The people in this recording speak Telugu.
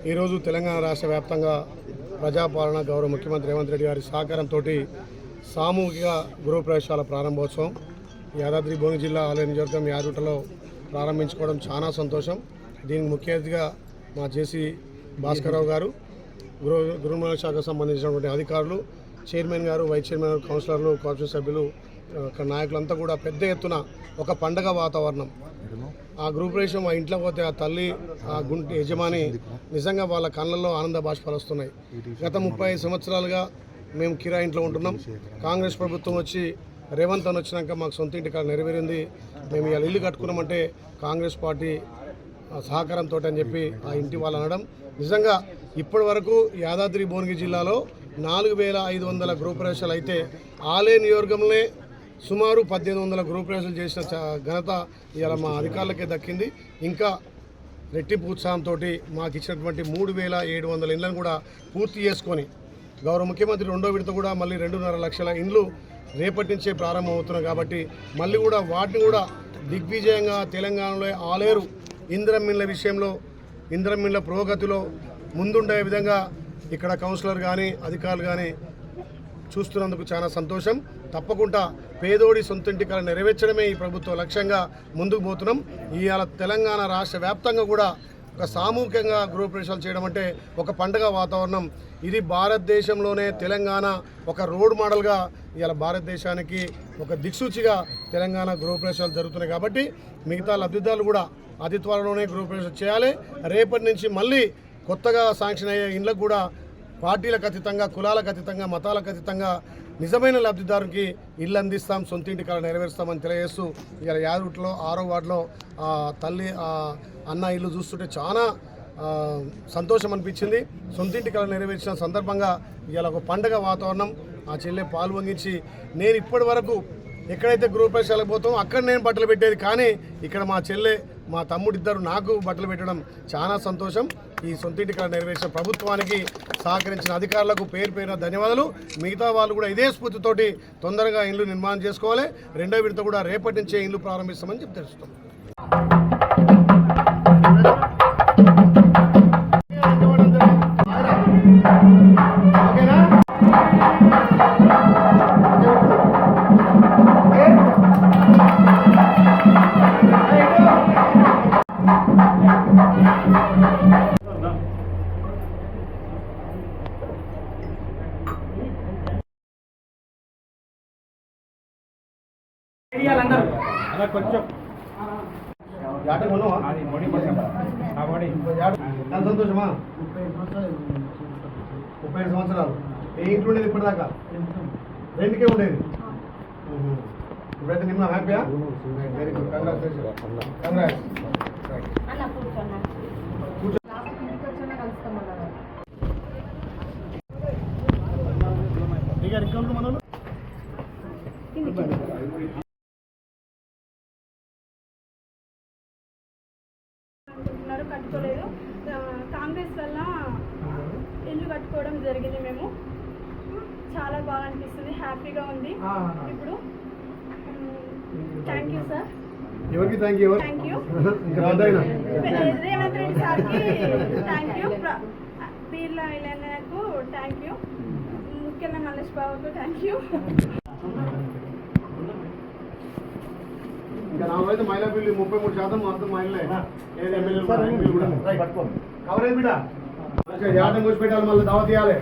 ఈరోజు తెలంగాణ రాష్ట్ర వ్యాప్తంగా ప్రజాపాలన గౌరవ ముఖ్యమంత్రి రేవంత్ రెడ్డి గారి సహకారంతో సామూహిక గృహప్రవేశాల ప్రారంభోత్సవం యాదాద్రి భువనగిరి జిల్లా ఆలయ నియోజకవర్గం యాదూటలో ప్రారంభించుకోవడం చాలా సంతోషం. దీనికి ముఖ్య అతిథిగా మా జేసీ భాస్కర్రావు గారు, గృహ శాఖకు సంబంధించినటువంటి అధికారులు, చైర్మన్ గారు, వైస్ చైర్మన్ గారు, కౌన్సిలర్లు, కార్పొరేషన్ సభ్యులు, నాయకులంతా కూడా పెద్ద ఎత్తున ఒక పండగ వాతావరణం. ఆ గృహప్రవేశం ఆ ఇంట్లో పోతే ఆ తల్లి, ఆ గుంటి యజమాని నిజంగా వాళ్ళ కళ్ళల్లో ఆనంద బాష్పాలు వస్తున్నాయి. గత 35 సంవత్సరాలుగా మేము కిరాయి ఇంట్లో ఉంటున్నాం. కాంగ్రెస్ ప్రభుత్వం వచ్చి రేవంత్ అని వచ్చినాక మాకు సొంత ఇంటి కాడ నెరవేరింది. మేము ఇలా ఇల్లు కట్టుకున్నామంటే కాంగ్రెస్ పార్టీ సహకారంతో అని చెప్పి ఆ ఇంటి వాళ్ళు అనడం. నిజంగా ఇప్పటి వరకు యాదాద్రి భువనగిరి జిల్లాలో 4500 గృహప్రవేశాలు అయితే ఆలయ నియోజకవర్గంలో సుమారు 1800 గృహప్రవేశాలు చేసిన ఘనత ఇవాళ మా అధికారులకే దక్కింది. ఇంకా రెట్టింపు ఉత్సాహంతో మాకు ఇచ్చినటువంటి 3700 ఇండ్లను కూడా పూర్తి చేసుకొని గౌరవ ముఖ్యమంత్రి రెండో విడత కూడా మళ్ళీ 2.5 లక్షల ఇండ్లు రేపటి నుంచే ప్రారంభమవుతున్నాయి. కాబట్టి మళ్ళీ కూడా వాటిని కూడా దిగ్విజయంగా తెలంగాణలో ఆలేరు ఇంద్రమిన్ల విషయంలో, ఇంద్రమిన్ల పురోగతిలో ముందుండే విధంగా ఇక్కడ కౌన్సిలర్ కానీ అధికారులు కానీ చూస్తున్నందుకు చాలా సంతోషం. తప్పకుండా పేదోడి సొంతింటి కల నెరవేర్చడమే ఈ ప్రభుత్వ లక్ష్యంగా ముందుకు పోతున్నాం. ఇవాళ తెలంగాణ రాష్ట్ర వ్యాప్తంగా కూడా ఒక సామూహికంగా గృహప్రవేశాలు చేయడం అంటే ఒక పండుగ వాతావరణం. ఇది భారతదేశంలోనే తెలంగాణ ఒక రోడ్ మోడల్గా ఇవాళ భారతదేశానికి ఒక దిక్సూచిగా తెలంగాణ గృహప్రవేశాలు జరుగుతున్నాయి. కాబట్టి మిగతా లబ్ధిదారులు కూడా అతి త్వరలోనే గృహప్రవేశం చేయాలి. రేపటి నుంచి మళ్ళీ కొత్తగా శాంక్షన్ అయ్యే ఇండ్లకు కూడా పార్టీలకు అతీతంగా, కులాలకు అతీతంగా, మతాలకు అతీతంగా నిజమైన లబ్ధిదారునికి ఇల్లు అందిస్తాం, సొంత ఇంటి కాడ నెరవేరుస్తామని తెలియజేస్తూ ఇలా యాదూట్లో 6వ వార్డులో తల్లి అన్న ఇల్లు చూస్తుంటే చాలా సంతోషం అనిపించింది. సొంతింటి కళ నెరవేర్చిన సందర్భంగా ఇలా ఒక పండగ వాతావరణం. ఆ చెల్లె పాల్గొంచి నేను ఇప్పటి వరకు ఎక్కడైతే గృహప్రవేశాలకు పోతామో అక్కడ నేను బట్టలు పెట్టేది, కానీ ఇక్కడ మా చెల్లె, మా తమ్ముడిద్దరు నాకు బట్టలు పెట్టడం చాలా సంతోషం. ఈ సొంతింటి కళ నెరవేర్చిన ప్రభుత్వానికి సహకరించిన అధికారులకు పేరు పేరున ధన్యవాదాలు. మిగతా వాళ్ళు కూడా ఇదే స్ఫూర్తితోటి తొందరగా ఇల్లు నిర్మాణం చేసుకోవాలి. రెండో విడత కూడా రేపటి నుంచే ఇల్లు ప్రారంభిస్తామని చెప్పి తెలుస్తాం. కొంచెం సంతోషమా? 35 సంవత్సరాలు ఏ ఇంట్లో ఉండేది ఇప్పటిదాకా? రెండుకే ఉండేది. ఇప్పుడైతే నిన్న హ్యాపీయా? Very good, congrats. కట్టుకోలేదు. కాంగ్రెస్ వల్ల ఇల్లు కట్టుకోవడం జరిగింది. మేము చాలా బాగా అనిపిస్తుంది, హ్యాపీగా ఉంది. ఇప్పుడు thank you sir. Thank you Revanth Reddy సార్కి థ్యాంక్ యూ, పీర్ల ఐలన్నకు థ్యాంక్ యూ, ముఖ్యంగా మల్లేష్ బాబుకు థ్యాంక్ యూ. ఇంకా నాలుగైతే మహిళా బిల్లు 33% మొత్తం మహిళలే. కవరేజ్ బిడ్డ యాదం కూర్చోబెట్టాలి, మళ్ళీ దావత్ ఇవ్వాలి.